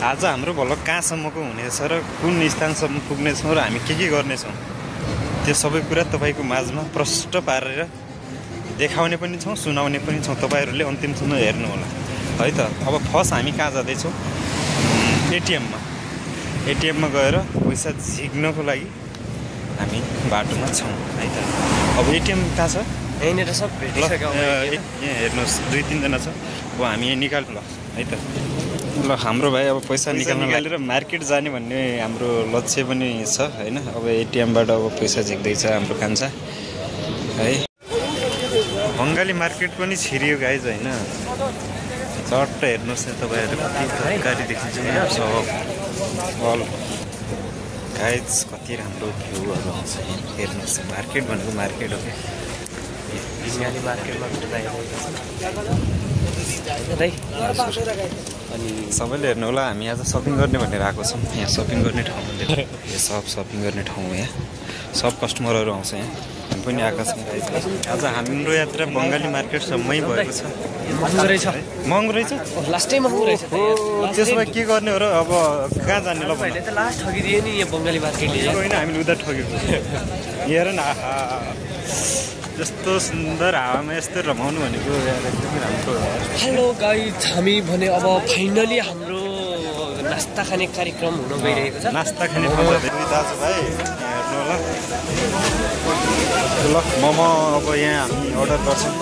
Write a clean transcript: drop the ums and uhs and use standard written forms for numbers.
आज हाम्रो भ्लग कहाँसम्मको हुनेछ र कुन स्थानसम्म पुग्नेछौँ र हामी के गर्नेछौँ त्यो सबै कुरा तपाईँको माझमा प्रष्ट पारेर देखाउने पनि छौँ, सुनाउने पनि छौँ। तपाईँहरूले अन्तिमसम्म हेर्नु होला है त। अब फर्स्ट हामी कहाँ जाँदैछौँ? एटिएममा गएर पैसा झिक्नको लागि हामी बाटोमा छौँ है त। अब एटिएम कहाँ छ? यहीँनिर सब भेटिसक्यो। यहाँ हेर्नुहोस् 2-3 जना छ। अब हामी यहाँ निकाल्नु ल है त। ल हाम्रो भाइ अब पैसा निकालेर मार्केट जाने भन्ने हाम्रो लक्ष्य पनि छ हैन। अब एटिएमबाट अब पैसा झिक्दैछ हाम्रो कान्छा है। बङ्गाली मार्केट पनि छिरियो गाइज हैन। चट्ट हेर्नुहोस् न तपाईँहरू कति तरकारी देखिन्छ यहाँ सब अल गाइज कति राम्रो भ्यूहरू आउँछ यहाँ हेर्नुहोस्। मार्केट भनेको मार्केट हो क्या। बङ्गाली मार्केटमा अनि सबैले हेर्नु होला हामी आज सपिङ गर्ने भनेर आएको छौँ। यहाँ सपिङ गर्ने ठाउँ यो सब सपिङ गर्ने ठाउँ हो। यहाँ सब कस्टमरहरू आउँछ यहाँ। हामी पनि आएका छौँ। आज हाम्रो यात्रा बङ्गाली मार्केटसम्मै भएको छ। महँगो रहेछ लास्टै महँगो रहेछ। त्यसमा के गर्ने हो र? अब कहाँ जाने ल? मैले त लास्ट ठगिदिएँ नि यो बङ्गाली मार्केटले। होइन हामीले उता ठगेको हेर न। जस्तो सुन्दर हावामा यस्तो रमाउनु भनेको एकदमै राम्रो। हेलो गाइज, हामी भने अब फाइनली हाम्रो नास्ता खाने कार्यक्रम हुन गइरहेको छ। नास्ता खाने ठाउँ दाजुभाइ हेर्नु होला। ल मोमो अब यहाँ हामी अर्डर गर्छौँ।